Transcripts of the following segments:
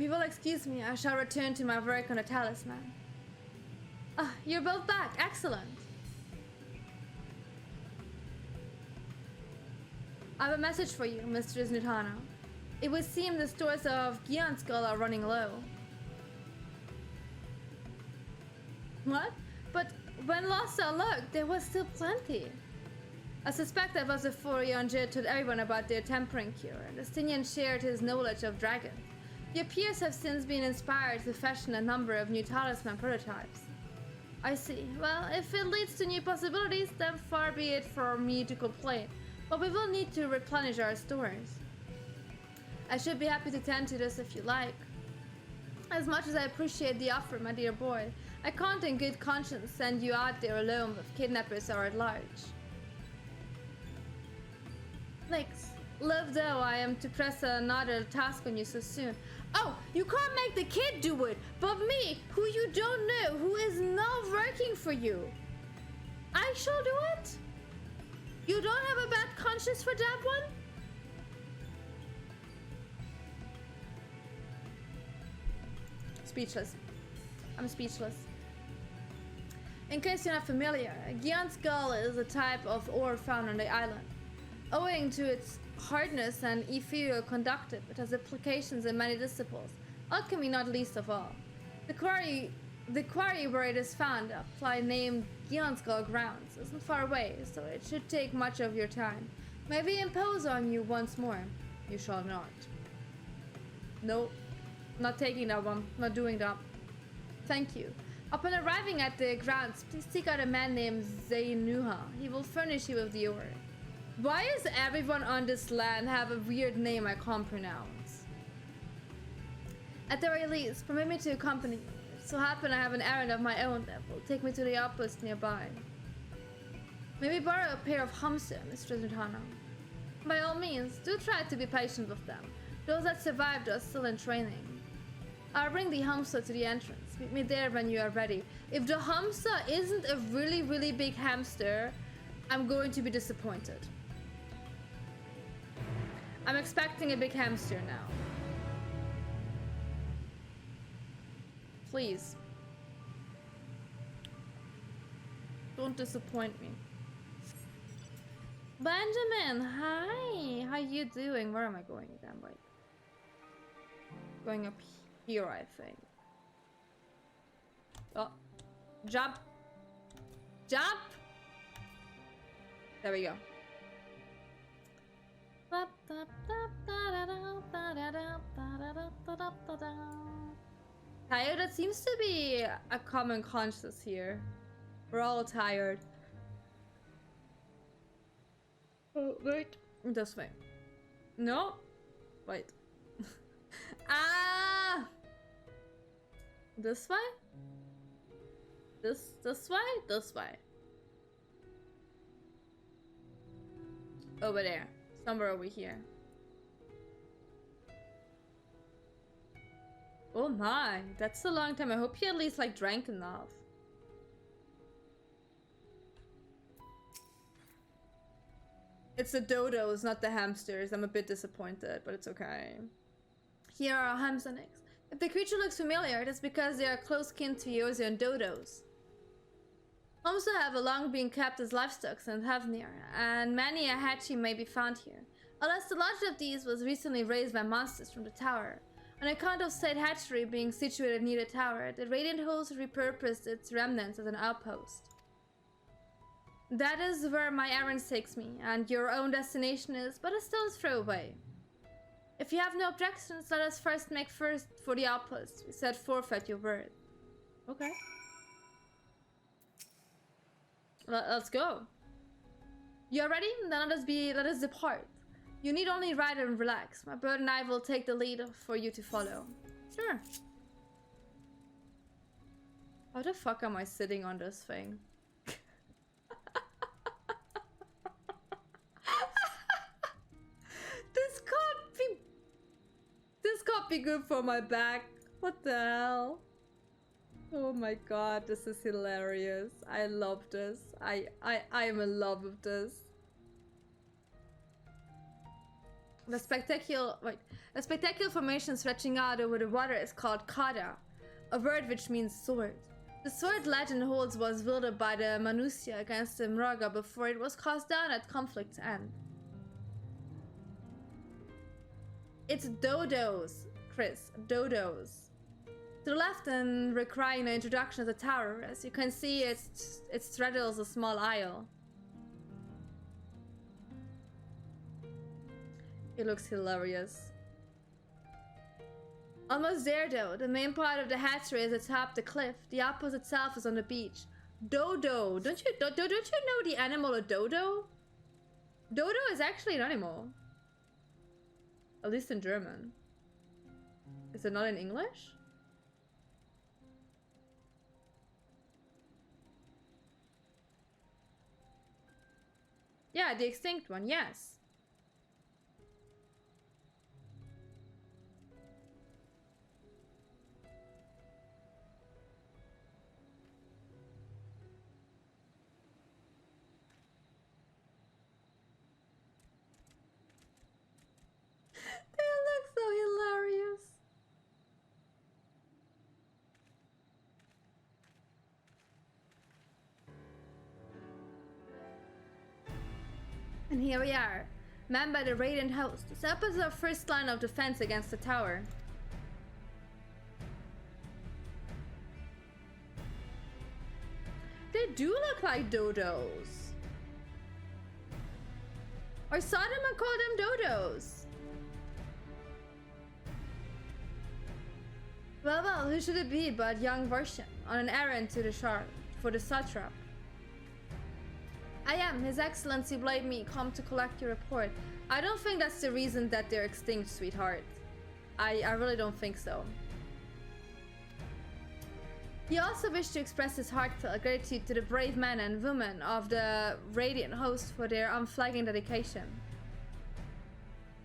you will excuse me, I shall return to my work on the talisman. Ah, you're both back. Excellent. I have a message for you, Mistress Nutana. It would seem the stores of Giantskull are running low. What? But when last I looked, there was still plenty. I suspect that was before Yonjir told everyone about their tempering cure, and Justinian shared his knowledge of dragons. Your peers have since been inspired to fashion a number of new talisman prototypes. I see. Well, if it leads to new possibilities, then far be it for me to complain. But we will need to replenish our stores. I should be happy to tend to this if you like. As much as I appreciate the offer, my dear boy, I can't in good conscience send you out there alone if kidnappers are at large. Nix, love though I am to press another task on you so soon. Oh, you can't make the kid do it, but me, who you don't know, who is not working for you. I shall do it? You don't have a bad conscience for that one? Speechless. I'm speechless. In case you're not familiar, Giantskull is a type of ore found on the island. Owing to its hardness and ethereal conductive, it has applications in many disciplines, alchemy not least of all. The quarry where it is found, a place named Giantskull Grounds, isn't far away, so it should take much of your time. May we impose on you once more? You shall not. No, not taking that one, not doing that. Thank you. Upon arriving at the grounds, please seek out a man named Zainuha. He will furnish you with the ore. Why does everyone on this land have a weird name I can't pronounce? At the very least, permit me to accompany you. It so happen I have an errand of my own that will take me to the outpost nearby. Maybe borrow a pair of hamster, Mistress Nutana. By all means, do try to be patient with them. Those that survived are still in training. I'll bring the hamster to the entrance. Meet me there when you are ready. If the hamster isn't a really big hamster, I'm going to be disappointed. I'm expecting a big hamster now. Please. Don't disappoint me. Benjamin, hi. How you doing? Where am I going again? Wait. Going up here, I think. Oh. Jump. Jump! There we go. Tired? That seems to be a common conscience here. We're all tired. Oh, wait. This way. No. Wait. Ah! This way? This way? This way. Over there. Somewhere over here. Oh my, that's a long time. I hope you at least like drank enough. It's the dodos, not the hamsters. I'm a bit disappointed, but it's okay. Here are hamsternix. If the creature looks familiar, it is because they are close kin to yours and dodos. Hamster have long been kept as livestock in Havnir, and many a hatchie may be found here. Alas, the largest of these was recently raised by monsters from the tower. On account of said hatchery being situated near the tower, the Radiant Host repurposed its remnants as an outpost. That is where my errand takes me, and your own destination is but a stone's throw away. If you have no objections, let us first make for the outpost. We said forfeit your word. Okay. Let's go. You are ready? Then let us depart. You need only ride and relax. My bird and I will take the lead for you to follow. Sure. How the fuck am I sitting on this thing? This can't be good for my back. What the hell? Oh my god, this is hilarious. I love this. I am in love with this. The spectacular formation stretching out over the water is called Kada, a word which means sword. The sword legend holds was wielded by the Manusia against the Mraga before it was cast down at conflict's end. It's dodos, Chris, dodos. To the left and requiring the introduction of the tower, as you can see, it straddles a small isle. It looks hilarious. Almost there though, the main part of the hatchery is atop the cliff. The outpost itself is on the beach. Dodo, don't you know the animal a dodo? Dodo is actually an animal. At least in German. Is it not in English? Yeah, the extinct one, yes. They look so hilarious. And here we are, manned by the Radiant host. This up is our first line of defense against the tower. They do look like dodos. Or saw them and called them dodos. Well, who should it be but young Version on an errand to the shard for the satrap? I am, His Excellency Blade me, come to collect your report. I don't think that's the reason that they're extinct, sweetheart. I really don't think so. He also wished to express his heartfelt gratitude to the brave men and women of the Radiant host for their unflagging dedication.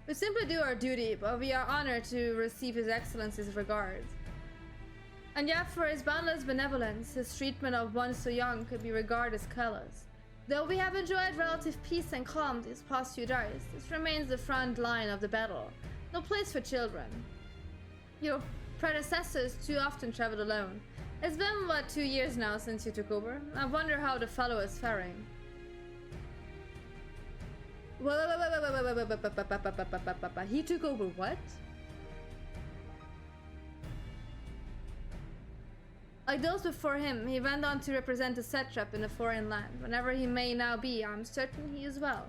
We simply do our duty, but we are honored to receive His Excellency's regards. And yet for his boundless benevolence, his treatment of one so young could be regarded as careless. Though we have enjoyed relative peace and calm these past few days, this remains the front line of the battle. No place for children. Your predecessors too often traveled alone. It's been, what, 2 years now since you took over? I wonder how the fellow is faring. He took over what? Like those before him, he went on to represent the satrap in a foreign land. Whenever he may now be, I'm certain he is well.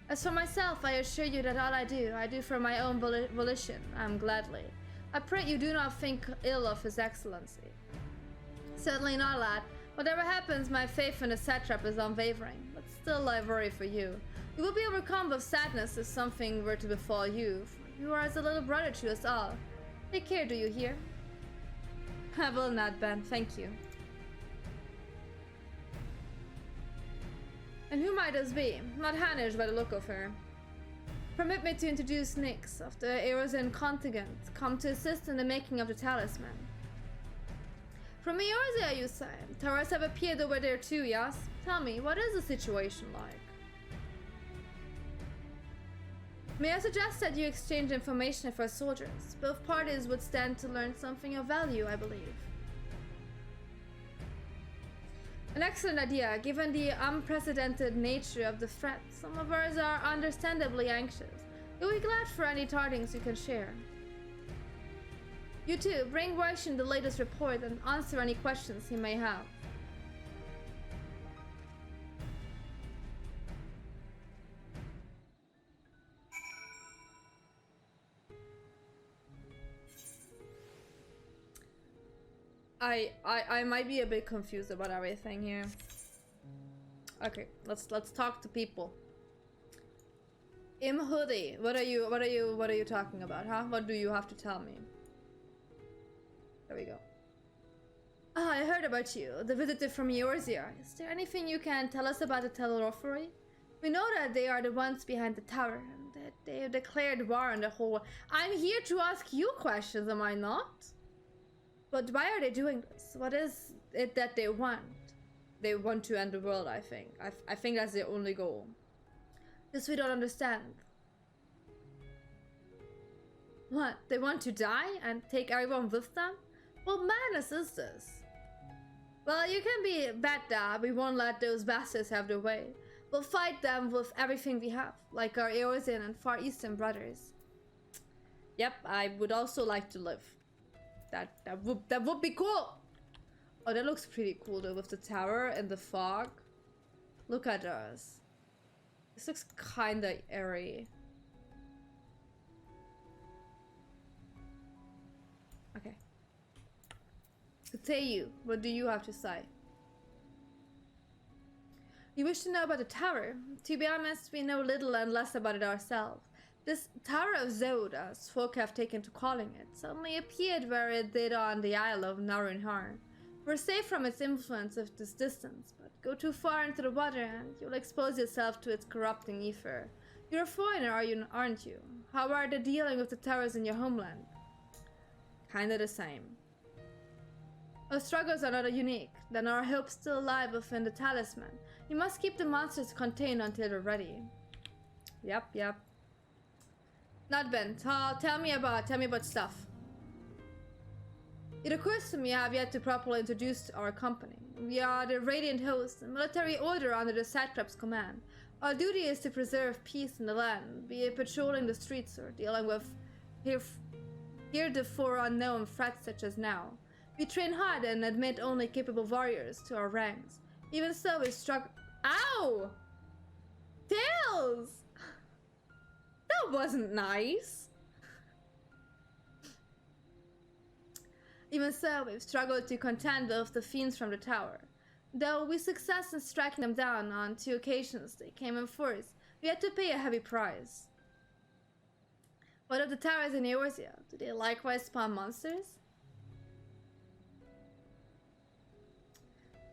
As for myself, I assure you that all I do for my own volition, gladly. I pray you do not think ill of His Excellency. Certainly not, lad. Whatever happens, my faith in the satrap is unwavering, but still I worry for you. You will be overcome with sadness if something were to befall you, for you are as a little brother to us all. Take care, do you hear? I will not, Ben, thank you. And who might this be? Not Hanish by the look of her. Permit me to introduce Nyx of the Eorzan contingent, come to assist in the making of the talisman. From Eorzea, you say? Towers have appeared over there too, yes? Tell me, what is the situation like? May I suggest that you exchange information for soldiers? Both parties would stand to learn something of value, I believe. An excellent idea, given the unprecedented nature of the threat. Some of us are understandably anxious. You'll be glad for any tidings you can share. You too, bring Waishin the latest report and answer any questions he may have. I might be a bit confused about everything here. Okay, let's talk to people. Hoodie, what are you talking about, huh? What do you have to tell me? There we go. Ah, I heard about you, the visitor from Eorzea. Is there anything you can tell us about the Teloroferi? We know that they are the ones behind the tower, and that they have declared war on the whole. I'm here to ask you questions, am I not? But why are they doing this? What is it that they want? They want to end the world, I think. I think that's their only goal. This we don't understand. What, they want to die and take everyone with them? What madness is this? Well, you can be bet that we won't let those bastards have their way. We'll fight them with everything we have, like our Eorzean and Far Eastern brothers. Yep, I would also like to live. That would be cool. Oh, that looks pretty cool though, with the tower and the fog. Look at us. This looks kinda airy. Okay. Teyu, what do you have to say? You wish to know about the tower? To be honest, we know little and less about it ourselves. This Tower of Zod, as folk have taken to calling it, suddenly appeared where it did on the Isle of Narunhar. We're safe from its influence at this distance, but go too far into the water and you'll expose yourself to its corrupting ether. You're a foreigner, aren't you? How are they dealing with the towers in your homeland? Kinda the same. Our struggles are not unique, then our hope's still alive within the talisman. You must keep the monsters contained until they're ready. Yep. Not Ben. Tell me about stuff. It occurs to me I have yet to properly introduce our company. We are the Radiant Host, a military order under the Satrap's command. Our duty is to preserve peace in the land, be it patrolling the streets or dealing with heretofore unknown threats such as now. We train hard and admit only capable warriors to our ranks. Even so, we struggle. Ow! Tails! That wasn't nice. Even so, we've struggled to contend with the fiends from the tower. Though we succeeded in striking them down on 2 occasions they came in force, we had to pay a heavy price. What of the towers in Eorzea? Do they likewise spawn monsters?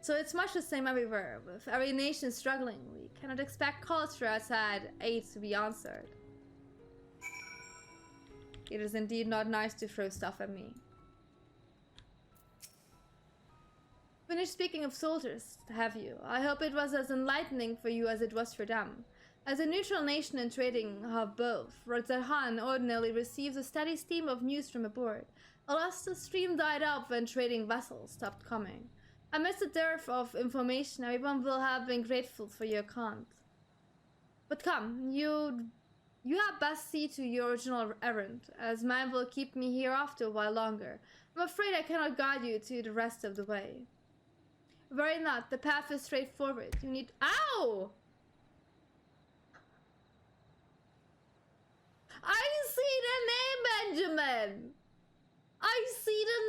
So it's much the same everywhere. With every nation struggling, we cannot expect calls for outside aid to be answered. It is indeed not nice to throw stuff at me. Finished speaking of soldiers, have you? I hope it was as enlightening for you as it was for them. As a neutral nation and trading hub both, Rodzerhan ordinarily receives a steady stream of news from aboard. Alas, the stream died up when trading vessels stopped coming. Amidst the dearth of information, everyone will have been grateful for your account. But come, you had best see to your original errand, as mine will keep me here after a while longer. I'm afraid I cannot guide you to the rest of the way. Worry not, the path is straightforward. You need— Ow! I see the name, Benjamin! I see the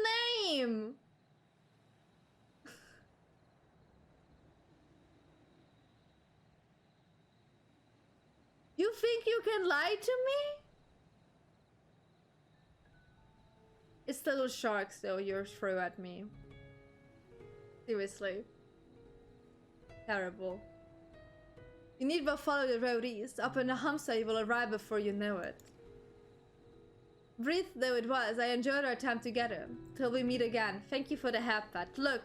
name! You think you can lie to me? It's the little sharks though you throw at me. Seriously. Terrible. You need but follow the road east. Up in the Hamsa you will arrive before you know it. Brief though it was, I enjoyed our time together. Till we meet again. Thank you for the hat pat. Look,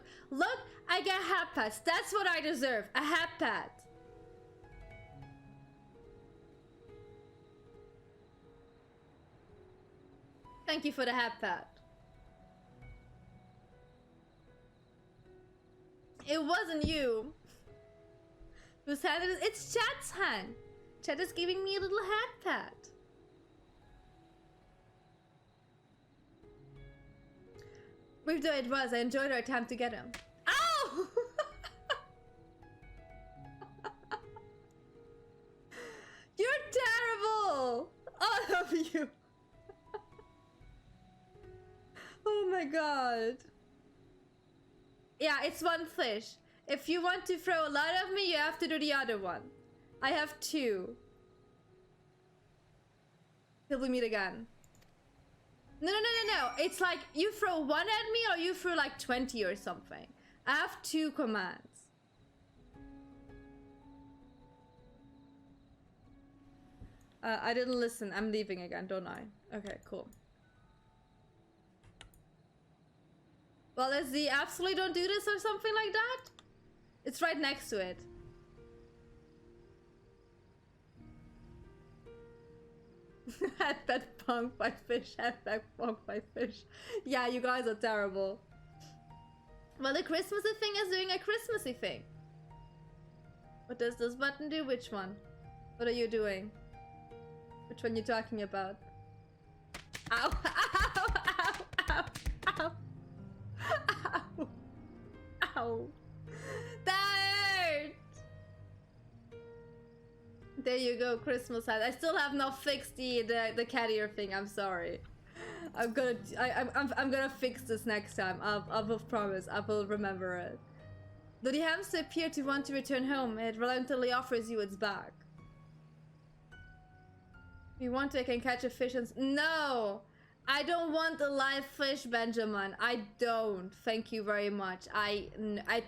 I get hat pats. That's what I deserve. A hat pat. Thank you for the hat pat. It wasn't you. Whose hand it is? It's Chat's hand. Chat is giving me a little hat pat. Brief though it was, I enjoyed our time together. Ow! You're terrible! All of you. Oh my god. Yeah, it's one fish. If you want to throw a lot of me, you have to do the other one. I have 2. Till we meet again. No. It's like you throw 1 at me or you throw like 20 or something. I have 2 commands. I didn't listen. I'm leaving again, don't I? Okay, cool. Well, let's see. Absolutely don't do this or something like that. It's right next to it. Headbed punk by fish. Headbed punk by fish. Yeah, you guys are terrible. Well, the Christmassy thing is doing a Christmassy thing. What does this button do? Which one? What are you doing? Which one you talking about? Ow! Ow! Ow! Ow! Ow! Ow! Ow! That hurt! There you go, Christmas hat. I still have not fixed the cat ear thing. I'm sorry. I'm gonna fix this next time. I will promise. I will remember it. Though the hamster appear to want to return home, it reluctantly offers you its back. If you want to, I can catch a fish and... No! I don't want a live fish, Benjamin. I don't. Thank you very much. I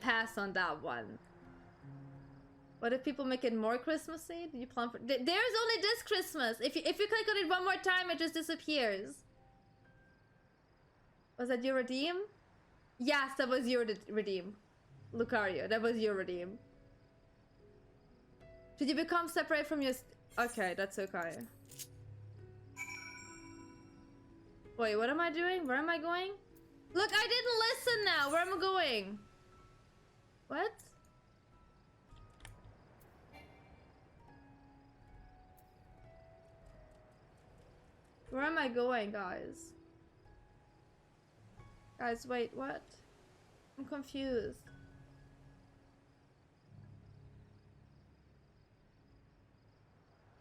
pass on that one. What if people make it more Christmassy? Do you plan for... There's only this Christmas. If you click on it one more time, it just disappears. Was that your redeem? Yes, that was your redeem. Lucario, that was your redeem. Did you become separate from your... Okay, that's okay. Wait, what am I doing? Where am I going? Look, I didn't listen now. Where am I going? What? Where am I going, guys? Guys, wait, what? I'm confused.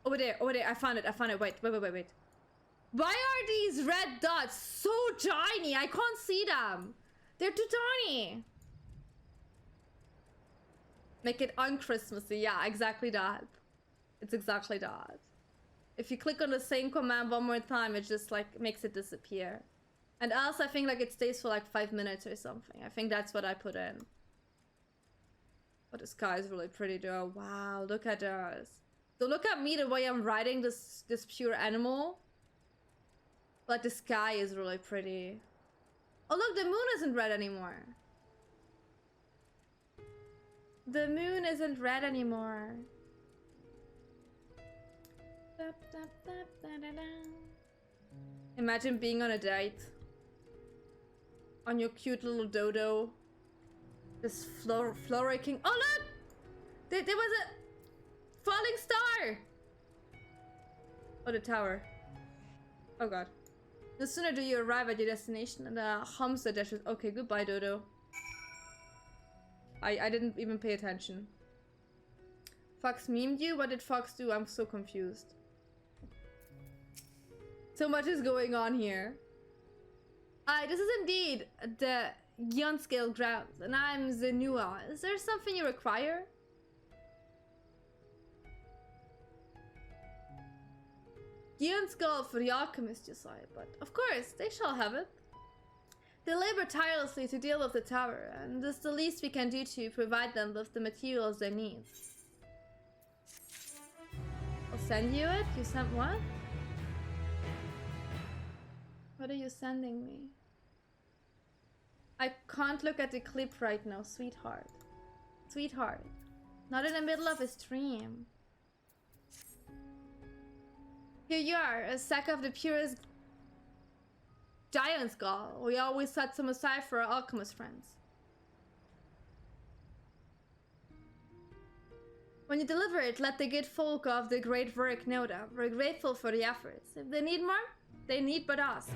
Over there, I found it, wait. Why are these red dots so tiny? I can't see them. They're too tiny. Make it un-Christmassy, yeah, exactly that. It's exactly that. If you click on the same command one more time, it just like makes it disappear. And else I think like it stays for like 5 minutes or something. I think that's what I put in. But the sky is really pretty though. Wow, look at this. So look at me, the way I'm riding this pure animal. But the sky is really pretty. Oh look, the moon isn't red anymore. The moon isn't red anymore. Imagine being on a date. On your cute little dodo. This flourishing. Oh look! There was a falling star! Oh, the tower. Oh god. No sooner do you arrive at your destination and the hamster dashes. Okay, goodbye, Dodo. I didn't even pay attention. Fox memed you? What did Fox do? I'm so confused. So much is going on here. This is indeed the Gion Scale grounds, and I'm Zenua. Is there something you require? Gion Skull for the alchemist, you say, but of course, they shall have it. They labor tirelessly to deal with the tower, and this is the least we can do to provide them with the materials they need. I'll send you it? You sent what? What are you sending me? I can't look at the clip right now, sweetheart. Sweetheart. Not in the middle of a stream. Here you are, a sack of the purest giant skull. We always set some aside for our alchemist friends. When you deliver it, let the good folk of the great work know that we're grateful for the efforts. If they need more, they need but us.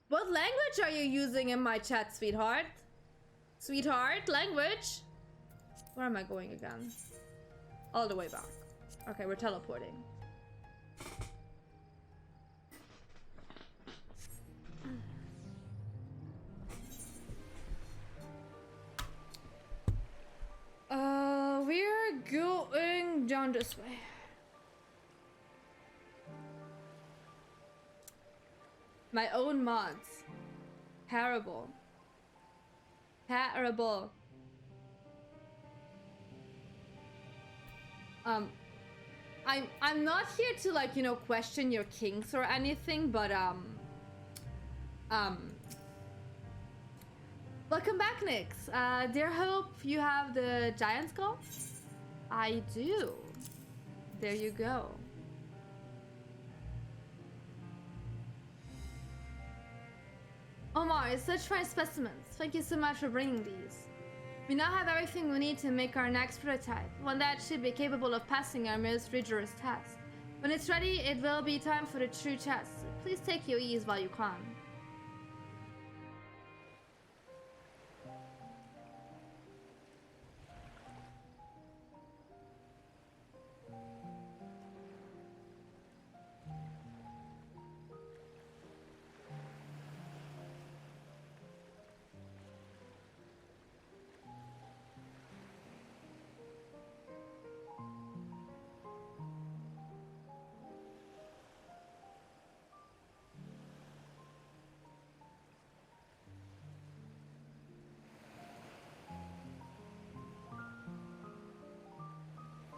What language are you using in my chat, sweetheart? Sweetheart, language? Where am I going again? All the way back. Okay, we're teleporting. We're going down this way. My own mods. Terrible. Terrible. I'm not here to like, you know, question your kinks or anything, but welcome back, Nyx. Dear Hope, you have the giant skull. I do. There you go. Omar, it's such fine specimens. Thank you so much for bringing these. We now have everything we need to make our next prototype, one that should be capable of passing our most rigorous tests. When it's ready, it will be time for the true test. Please take your ease while you can.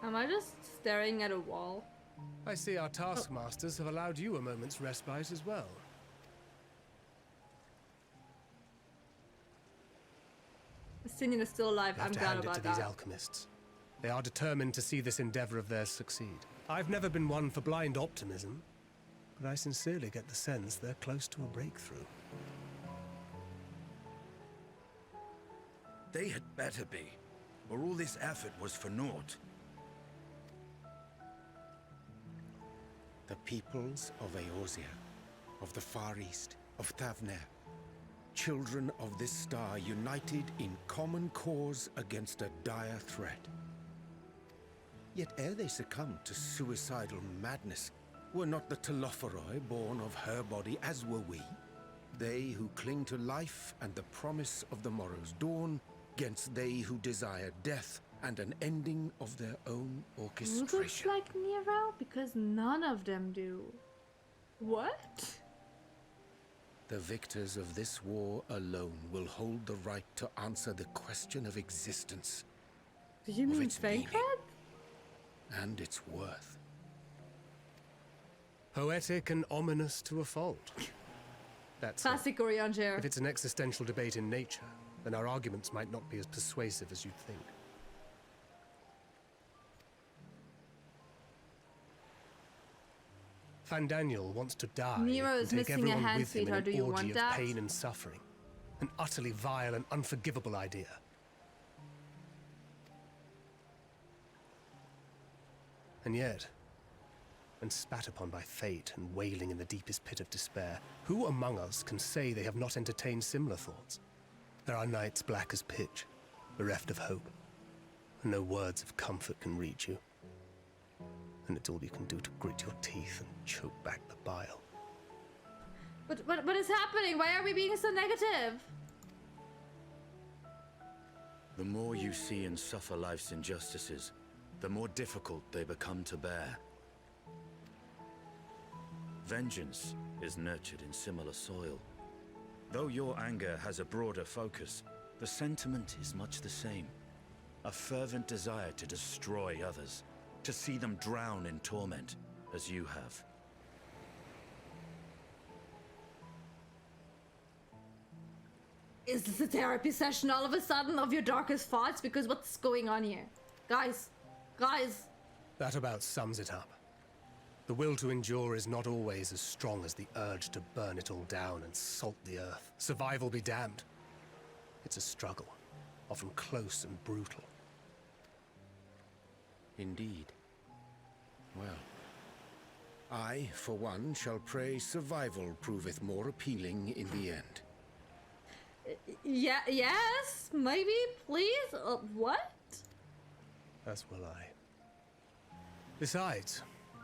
Am I just staring at a wall? I see our taskmasters have allowed you a moment's respite as well. Sinian is still alive. I'm glad about to that. These alchemists. They are determined to see this endeavor of theirs succeed. I've never been one for blind optimism, but I sincerely get the sense they're close to a breakthrough. They had better be, or all this effort was for naught. The peoples of Eorzea, of the Far East, of Thavner, children of this star united in common cause against a dire threat. Yet ere they succumbed to suicidal madness, were not the Telophoroi born of her body as were we? They who cling to life and the promise of the morrow's dawn, against they who desire death and an ending of their own orchestration. Looks like Nero, because none of them do. What? The victors of this war alone will hold the right to answer the question of existence. Do you mean Thancred? And its worth. Poetic and ominous to a fault. That's Classic Orianger. If it's an existential debate in nature, then our arguments might not be as persuasive as you'd think. Fandaniel wants to die Nero and is take missing a everyone hand, with him in sweetheart. an Do you orgy want of that? pain and suffering. An utterly vile and unforgivable idea. And yet, when spat upon by fate and wailing in the deepest pit of despair, who among us can say they have not entertained similar thoughts? There are nights black as pitch, bereft of hope, and no words of comfort can reach you. And it's all you can do to grit your teeth and choke back the bile. But what is happening? Why are we being so negative? The more you see and suffer life's injustices, the more difficult they become to bear. Vengeance is nurtured in similar soil. Though your anger has a broader focus, the sentiment is much the same. A fervent desire to destroy others, to see them drown in torment, as you have. Is this a therapy session all of a sudden of your darkest thoughts? Because what's going on here? Guys. That about sums it up. The will to endure is not always as strong as the urge to burn it all down and salt the earth. Survival be damned. It's a struggle, often close and brutal. Indeed. Well, I, for one, shall pray survival proveth more appealing in the end. Yeah, yes, maybe, please. What? As will I. Besides,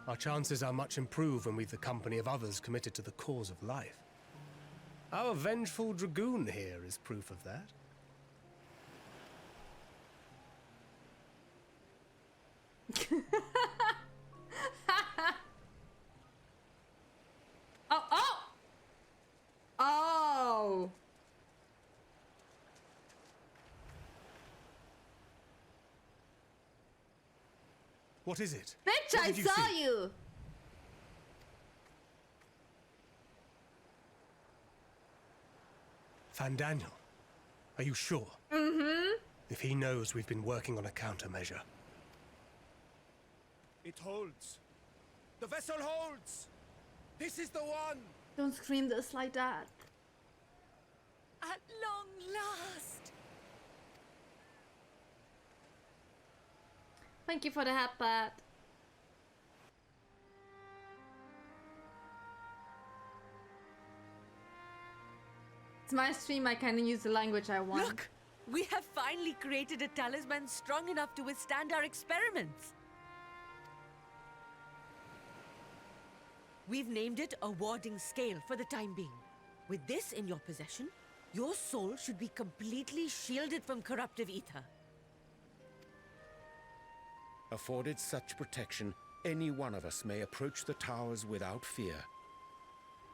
our chances are much improved when we've the company of others committed to the cause of life. Our vengeful dragoon here is proof of that. Oh! What is it? Bitch, What I did you saw see? you! Fandaniel, are you sure? Mm-hmm. If he knows we've been working on a countermeasure, It holds. The vessel holds! This is the one! Don't scream this like that. At long last! Thank you for the hat, Pat. It's my stream, I can use the language I want. Look! We have finally created a talisman strong enough to withstand our experiments. We've named it a warding scale for the time being. With this in your possession, your soul should be completely shielded from corruptive ether. Afforded such protection, any one of us may approach the towers without fear.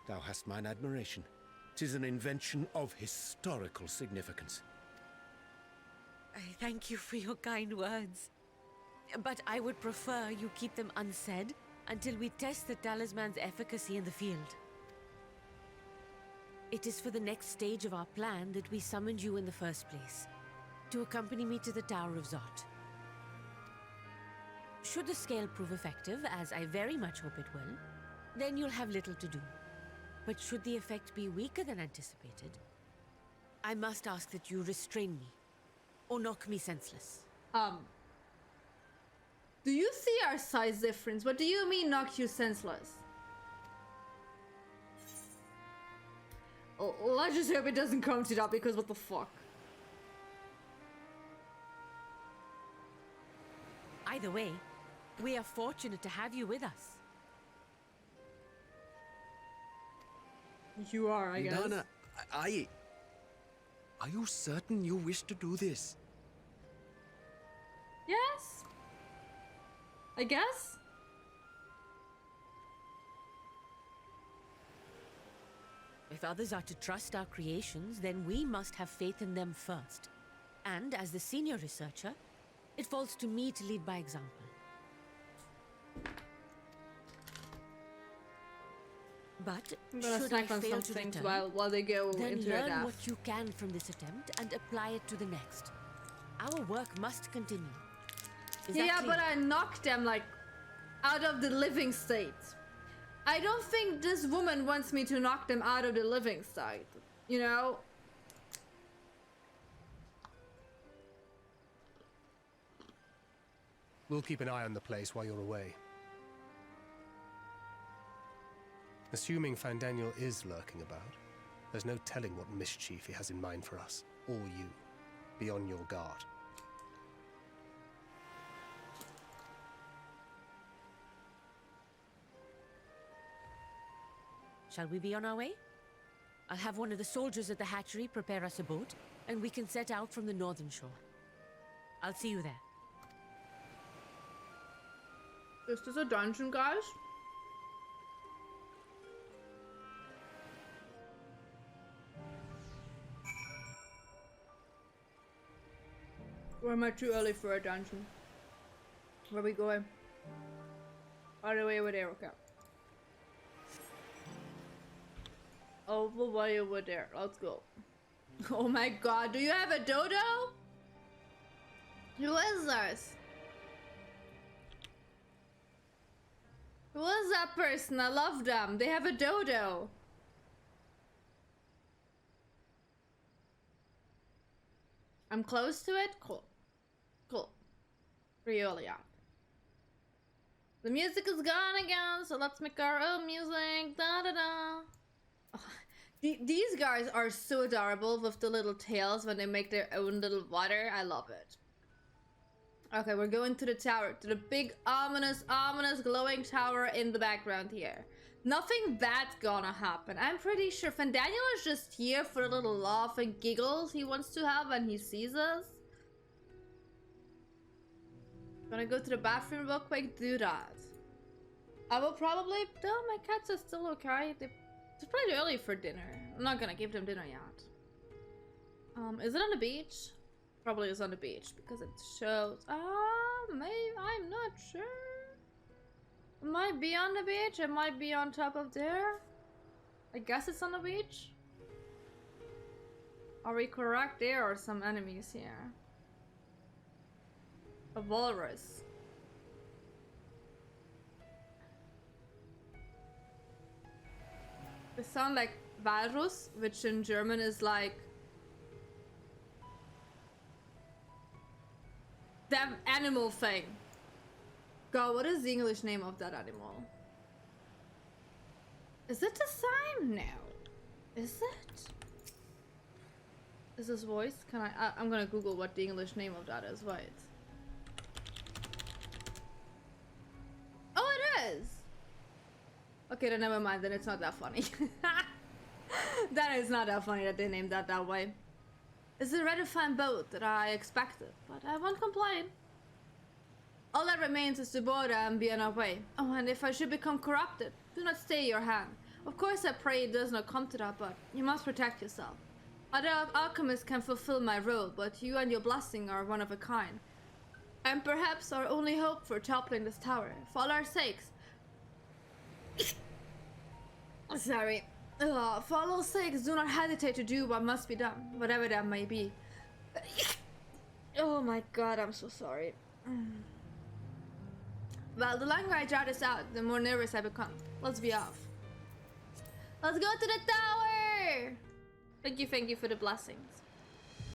Thou hast mine admiration. 'Tis an invention of historical significance. I thank you for your kind words. But I would prefer you keep them unsaid until we test the talisman's efficacy in the field. It is for the next stage of our plan that we summoned you in the first place, to accompany me to the Tower of Zot. Should the scale prove effective, as I very much hope it will, then you'll have little to do. But should the effect be weaker than anticipated, I must ask that you restrain me, or knock me senseless. Do you see our size difference? What do you mean knock you senseless? Oh, let's just hope it doesn't come to that, because what the fuck? Either way, we are fortunate to have you with us. You are, I guess. Nana, are you certain you wish to do this? Yes? I guess? If others are to trust our creations, then we must have faith in them first. And as the senior researcher, it falls to me to lead by example. But I'm gonna should I snack on fail some to things return, while they go then into their learn death. what you can from this attempt and apply it to the next. Our work must continue. Is that Yeah, clear? but I knocked them like out of the living state. I don't think this woman wants me to knock them out of the living state. You know? We'll keep an eye on the place while you're away. Assuming Fandaniel is lurking about, there's no telling what mischief he has in mind for us, or you. Be on your guard. Shall we be on our way? I'll have one of the soldiers at the hatchery prepare us a boat, and we can set out from the northern shore. I'll see you there. Is this a dungeon, guys? Or am I too early for a dungeon? Where are we going? All the way over there, okay. All the way over there, let's go. Oh my god, do you have a dodo? Who is this? Who is that person? I love them. They have a dodo. I'm close to it? Cool. Cool. Really up. The music is gone again, so let's make our own music. Da da da. Oh, these guys are so adorable with the little tails when they make their own little water. I love it. Okay, we're going to the tower, to the big ominous glowing tower in the background here. Nothing bad's gonna happen. I'm pretty sure Fandaniel is just here for the little laugh and giggles he wants to have when he sees us. Gonna go to the bathroom real quick, do that. I will probably, no, my cats are still okay. It's pretty early for dinner. I'm not gonna give them dinner yet. Is it on the beach? Probably is on the beach because it shows. Maybe, I'm not sure. It might be on the beach. It might be on top of there. I guess it's on the beach. Are we correct? There are some enemies here. A walrus. They sound like Walrus, which in German is like that animal thing. God, what is the English name of that animal? Is it the same now? Is it? Is this voice? Can I'm gonna Google what the English name of that is. Wait. Oh, it is! Okay, then never mind, then it's not that funny. That is not that funny that they named that way. It's a rather fine boat that I expected, but I won't complain. All that remains is to board and be on our way. Oh, and if I should become corrupted, do not stay your hand. Of course I pray it does not come to that, but you must protect yourself. Other alchemists can fulfill my role, but you and your blessing are one of a kind. And perhaps our only hope for toppling this tower. For all our sakes. Sorry. For all our sakes, do not hesitate to do what must be done, whatever that may be. Oh my god, I'm so sorry. Well, the longer I draw this out, the more nervous I become. Let's be off. Let's go to the tower! Thank you for the blessings.